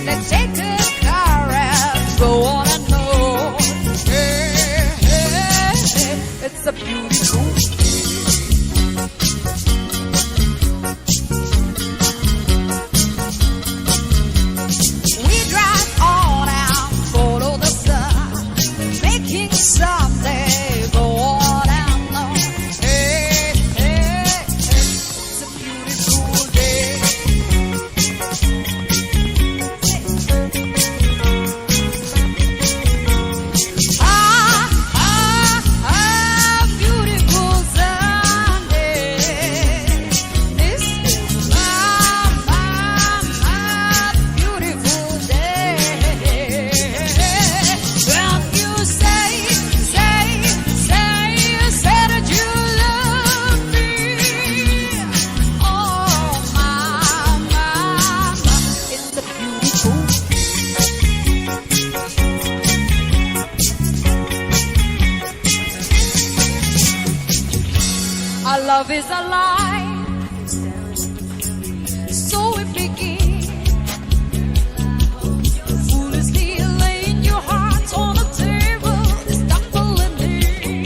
Let's take a car and go on and on. Hey, hey, hey, it's a beautiful we drive on and follow the sun, making someday go on and on. Hey, hey, hey, it's a beautiful day. Beautiful Sunday. This is my beautiful day. When you say that you love me. Oh, my, it's a beautiful our love is alive, so it begins. Foolishly laying your heart on the table, stumbling in.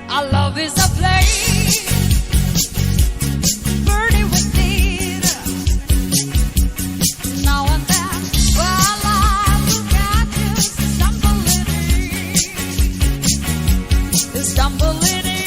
Our love is a flame, burning within. Now and then, while I look at you, stumbling in.